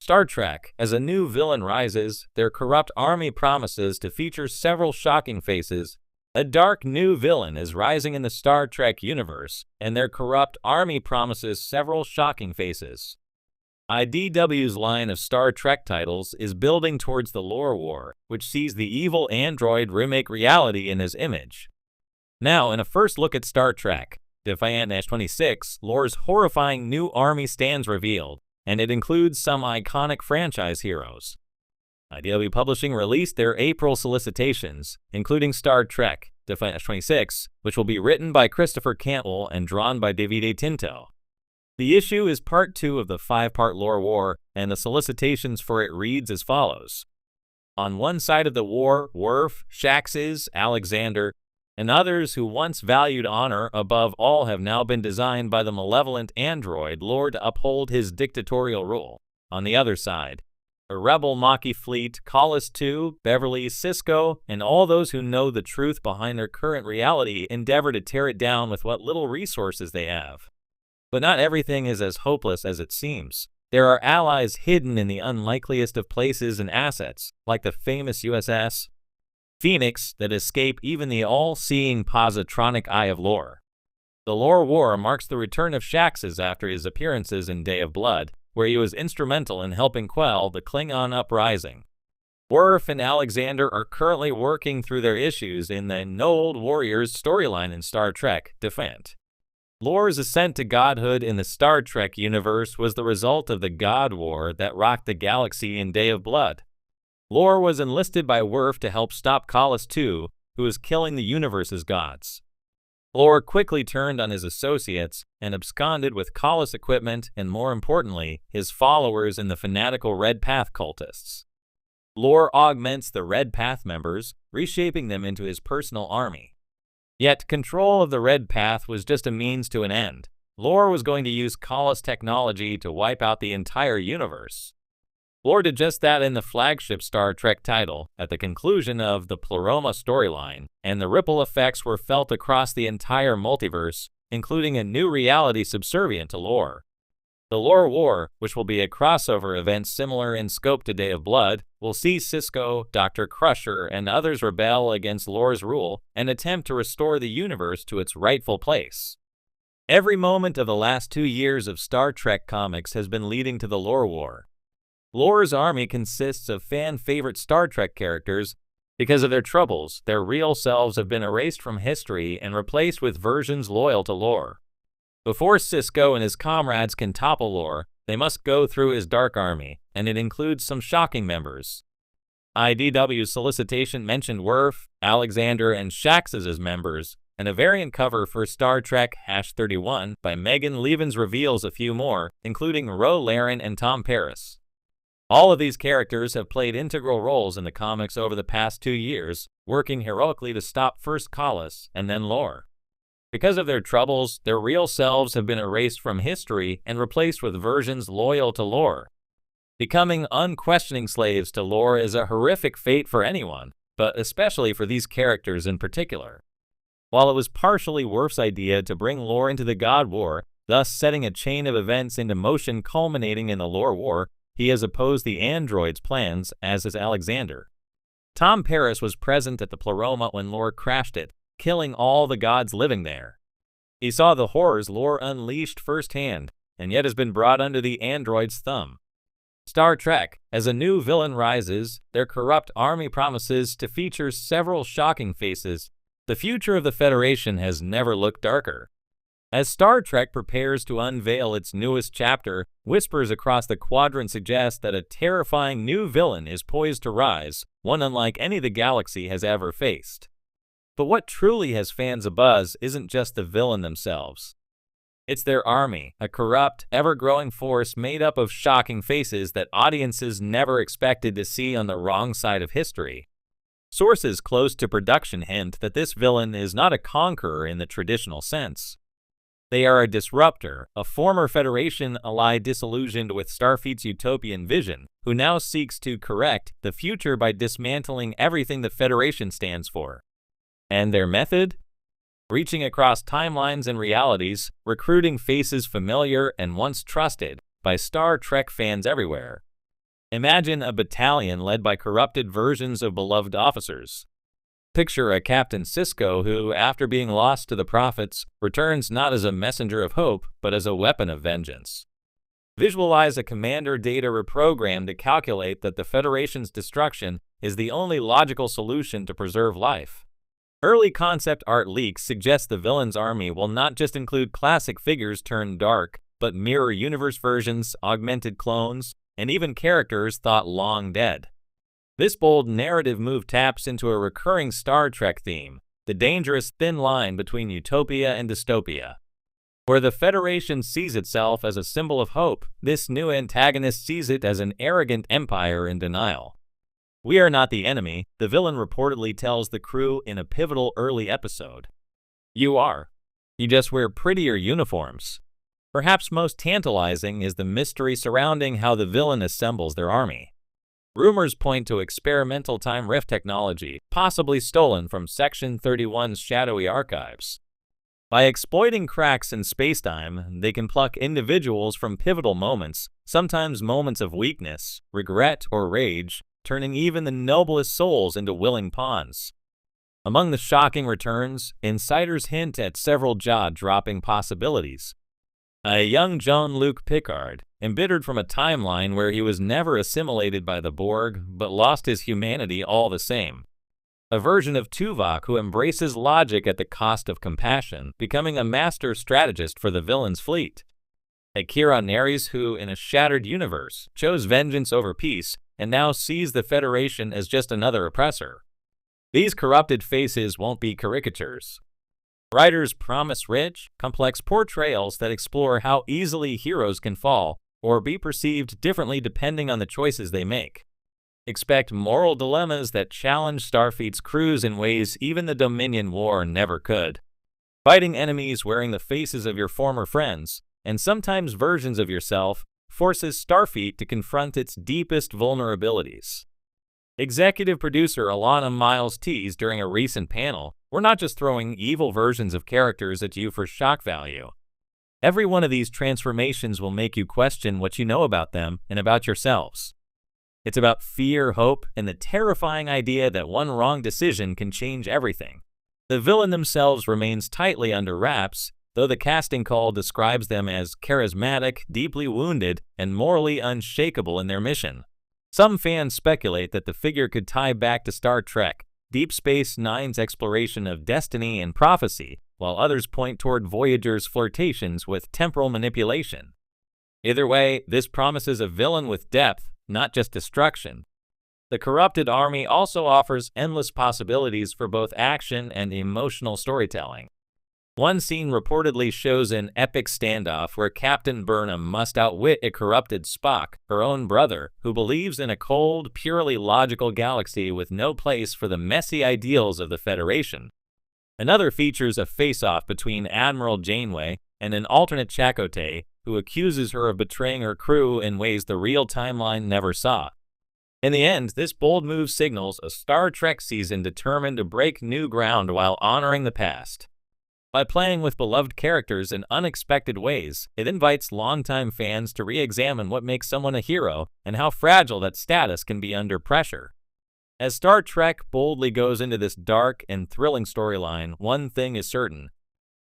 Star Trek, as a new villain rises, their corrupt army promises to feature several shocking faces. A dark new villain is rising in the Star Trek universe, and their corrupt army promises several shocking faces. IDW's line of Star Trek titles is building towards the lore war, which sees the evil android remake reality in his image. Now, in a first look at Star Trek, Defiant 26, lore's horrifying new army stands revealed, and it includes some iconic franchise heroes. IDW Publishing released their April solicitations, including Star Trek, Defiant 26, which will be written by Christopher Cantwell and drawn by Davide Tinto. The issue is part 2 of the 5-part lore war, and the solicitations for it reads as follows. On one side of the war, Worf, Shaxs, Alexander, and others who once valued honor above all have now been designed by the malevolent android lord to uphold his dictatorial rule. On the other side, a rebel Maquis fleet, Collis II, Beverly, Sisko, and all those who know the truth behind their current reality endeavor to tear it down with what little resources they have. But not everything is as hopeless as it seems. There are allies hidden in the unlikeliest of places and assets, like the famous USS Phoenix, that escape even the all-seeing positronic eye of lore. The lore war marks the return of Shaxs after his appearances in Day of Blood, where he was instrumental in helping quell the Klingon uprising. Worf and Alexander are currently working through their issues in the No Old Warriors storyline in Star Trek, Defiant. Lore's ascent to godhood in the Star Trek universe was the result of the God War that rocked the galaxy in Day of Blood. Lore was enlisted by Worf to help stop Collis II, who was killing the universe's gods. Lore quickly turned on his associates and absconded with Collis equipment and, more importantly, his followers in the fanatical Red Path cultists. Lore augments the Red Path members, reshaping them into his personal army. Yet, control of the Red Path was just a means to an end. Lore was going to use Collis technology to wipe out the entire universe. Lore did just that in the flagship Star Trek title, at the conclusion of the Pleroma storyline, and the ripple effects were felt across the entire multiverse, including a new reality subservient to Lore. The Lore War, which will be a crossover event similar in scope to Day of Blood, will see Sisko, Dr. Crusher, and others rebel against Lore's rule and attempt to restore the universe to its rightful place. Every moment of the last 2 years of Star Trek comics has been leading to the Lore War. Lore's army consists of fan-favorite Star Trek characters. Because of their troubles, their real selves have been erased from history and replaced with versions loyal to Lore. Before Sisko and his comrades can topple Lore, they must go through his dark army, and it includes some shocking members. IDW's solicitation mentioned Worf, Alexander, and Shaxs as members, and a variant cover for Star Trek #31 by Megan Levins reveals a few more, including Ro Laren and Tom Paris. All of these characters have played integral roles in the comics over the past 2 years, working heroically to stop first Collis and then Lore. Because of their troubles, their real selves have been erased from history and replaced with versions loyal to Lore. Becoming unquestioning slaves to Lore is a horrific fate for anyone, but especially for these characters in particular. While it was partially Worf's idea to bring Lore into the God War, thus setting a chain of events into motion culminating in the Lore War, he has opposed the android's plans, as has Alexander. Tom Paris was present at the Pleroma when Lore crashed it, killing all the gods living there. He saw the horrors Lore unleashed firsthand, and yet has been brought under the android's thumb. Star Trek, as a new villain rises, their corrupt army promises to feature several shocking faces. The future of the Federation has never looked darker. As Star Trek prepares to unveil its newest chapter, whispers across the quadrant suggest that a terrifying new villain is poised to rise, one unlike any the galaxy has ever faced. But what truly has fans abuzz isn't just the villain themselves. It's their army, a corrupt, ever-growing force made up of shocking faces that audiences never expected to see on the wrong side of history. Sources close to production hint that this villain is not a conqueror in the traditional sense. They are a disruptor, a former Federation ally disillusioned with Starfleet's utopian vision, who now seeks to correct the future by dismantling everything the Federation stands for. And their method? Reaching across timelines and realities, recruiting faces familiar and once trusted by Star Trek fans everywhere. Imagine a battalion led by corrupted versions of beloved officers. Picture a Captain Sisko who, after being lost to the prophets, returns not as a messenger of hope, but as a weapon of vengeance. Visualize a commander data reprogrammed to calculate that the Federation's destruction is the only logical solution to preserve life. Early concept art leaks suggest the villain's army will not just include classic figures turned dark, but mirror universe versions, augmented clones, and even characters thought long dead. This bold narrative move taps into a recurring Star Trek theme, the dangerous thin line between utopia and dystopia. Where the Federation sees itself as a symbol of hope, this new antagonist sees it as an arrogant empire in denial. "We are not the enemy," the villain reportedly tells the crew in a pivotal early episode. "You are. You just wear prettier uniforms." Perhaps most tantalizing is the mystery surrounding how the villain assembles their army. Rumors point to experimental time rift technology, possibly stolen from Section 31's shadowy archives. By exploiting cracks in spacetime, they can pluck individuals from pivotal moments, sometimes moments of weakness, regret, or rage, turning even the noblest souls into willing pawns. Among the shocking returns, insiders hint at several jaw-dropping possibilities. A young Jean-Luc Picard, embittered from a timeline where he was never assimilated by the Borg, but lost his humanity all the same. A version of Tuvok who embraces logic at the cost of compassion, becoming a master strategist for the villain's fleet. A Kira Nerys who, in a shattered universe, chose vengeance over peace, and now sees the Federation as just another oppressor. These corrupted faces won't be caricatures. Writers promise rich, complex portrayals that explore how easily heroes can fall, or be perceived differently depending on the choices they make. Expect moral dilemmas that challenge Starfleet's crews in ways even the Dominion War never could. Fighting enemies wearing the faces of your former friends, and sometimes versions of yourself, forces Starfleet to confront its deepest vulnerabilities. Executive producer Alana Miles teased during a recent panel, "We're not just throwing evil versions of characters at you for shock value. Every one of these transformations will make you question what you know about them and about yourselves." It's about fear, hope, and the terrifying idea that one wrong decision can change everything. The villain themselves remains tightly under wraps, though the casting call describes them as charismatic, deeply wounded, and morally unshakable in their mission. Some fans speculate that the figure could tie back to Star Trek, Deep Space Nine's exploration of destiny and prophecy, while others point toward Voyager's flirtations with temporal manipulation. Either way, this promises a villain with depth, not just destruction. The corrupted army also offers endless possibilities for both action and emotional storytelling. One scene reportedly shows an epic standoff where Captain Burnham must outwit a corrupted Spock, her own brother, who believes in a cold, purely logical galaxy with no place for the messy ideals of the Federation. Another features a face-off between Admiral Janeway and an alternate Chakotay, who accuses her of betraying her crew in ways the real timeline never saw. In the end, this bold move signals a Star Trek season determined to break new ground while honoring the past. By playing with beloved characters in unexpected ways, it invites longtime fans to re-examine what makes someone a hero and how fragile that status can be under pressure. As Star Trek boldly goes into this dark and thrilling storyline, one thing is certain: